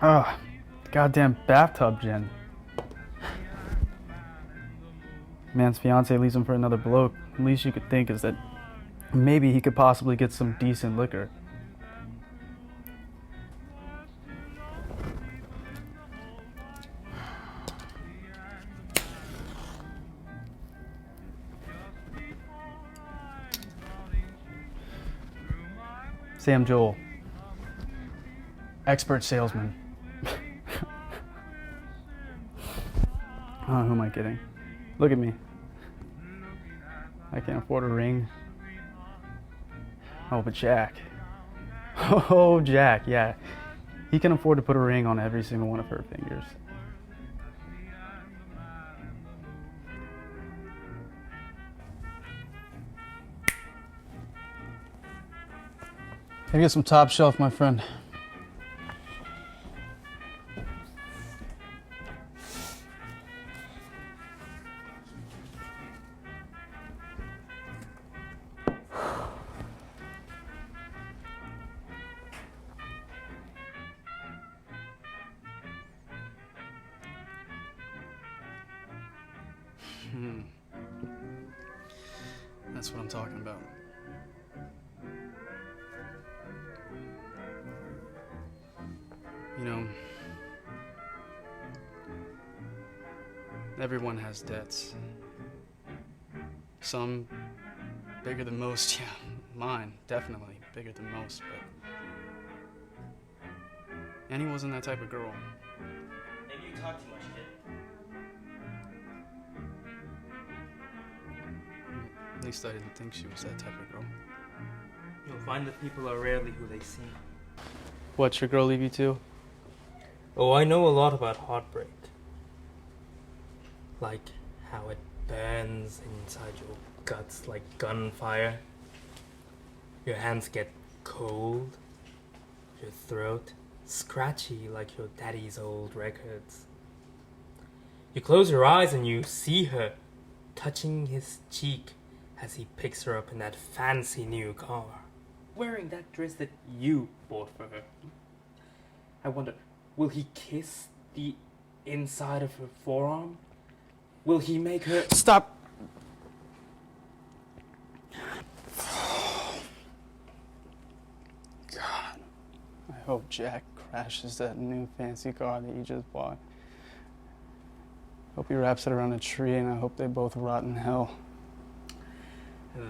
Oh, goddamn bathtub gin. Man's fiance leaves him for another bloke. The least you could think is that maybe he could possibly get some decent liquor. Sam Joel, expert salesman. Oh, who am I kidding? Look at me. I can't afford a ring. Oh, but Jack. Oh, Jack, yeah. He can afford to put a ring on every single one of her fingers. Can I get some top shelf, my friend? That's what I'm talking about. You know, everyone has debts. Some bigger than most, yeah. Mine, definitely bigger than most, but Annie wasn't that type of girl. Maybe you talk too much, kid. At least I didn't think she was that type of girl. You'll find that people are rarely who they seem. What's your girl leave you to? Oh, I know a lot about heartbreak. Like how it burns inside your guts like gunfire. Your hands get cold. Your throat scratchy like your daddy's old records. You close your eyes and you see her touching his cheek as he picks her up in that fancy new car, wearing that dress that you bought for her. I wonder, will he kiss the inside of her forearm? Will he make her... Stop! God. I hope Jack crashes that new fancy car that you just bought. Hope he wraps it around a tree, and I hope they both rot in hell.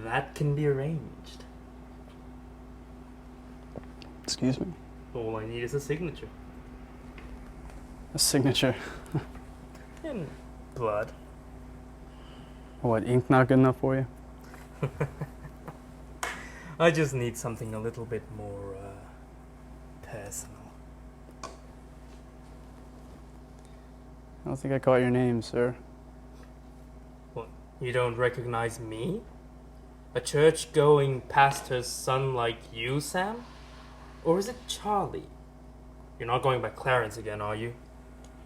That can be arranged. Excuse me? All I need is a signature. A signature? In blood. What, ink not good enough for you? I just need something a little bit more, personal. I don't think I caught your name, sir. What, you don't recognize me? A church-going pastor's son like you, Sam? Or is it Charlie? You're not going by Clarence again, are you?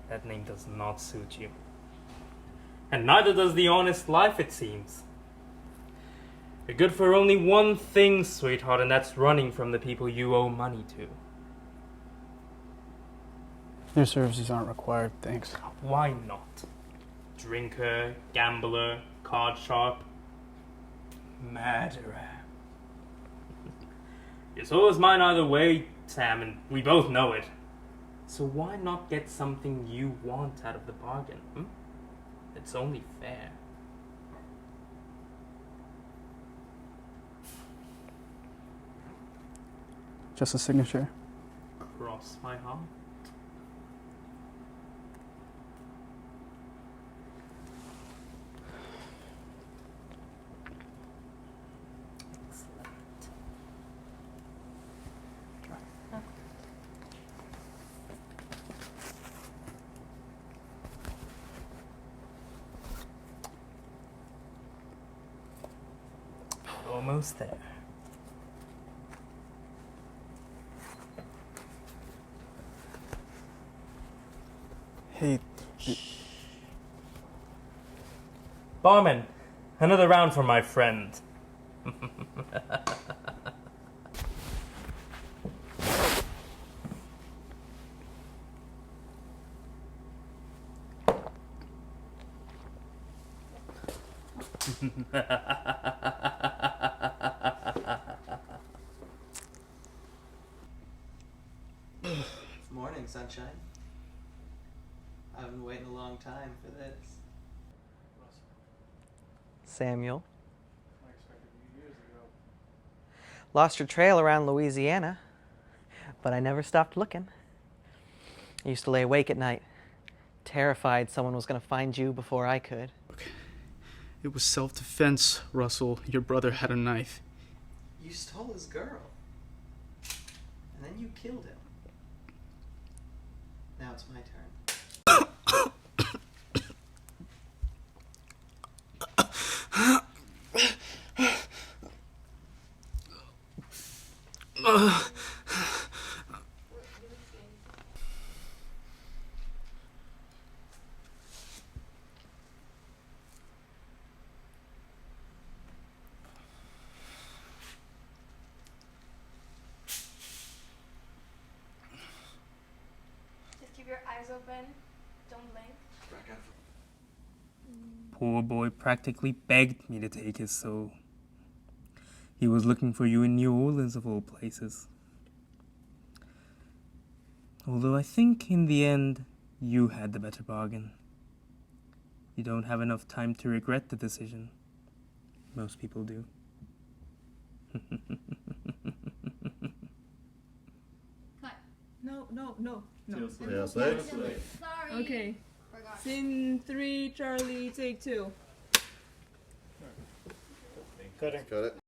That name does not suit you. And neither does the honest life, it seems. You're good for only one thing, sweetheart, and that's running from the people you owe money to. Your services aren't required, thanks. Why not? Drinker, gambler, card sharp, murderer. Your soul is mine either way, Sam, and we both know it. So why not get something you want out of the bargain? It's only fair. Just a signature. Cross my heart. Almost there. Hey, Barman, another round for my friend. Morning, sunshine. I've been waiting a long time for this. Samuel. I expected you years ago. Lost your trail around Louisiana, but I never stopped looking. I used to lay awake at night, terrified someone was going to find you before I could. It was self-defense, Russell. Your brother had a knife. You stole his girl, and then you killed him. Now it's my turn. Just keep your eyes open. Don't blink. Poor boy practically begged me to take his soul. He was looking for you in New Orleans, of all places. Although I think in the end, you had the better bargain. You don't have enough time to regret the decision. Most people do. No. Yeah, say. Sorry. Okay. Forgot. Scene 3, Charlie, take 2. Cut it.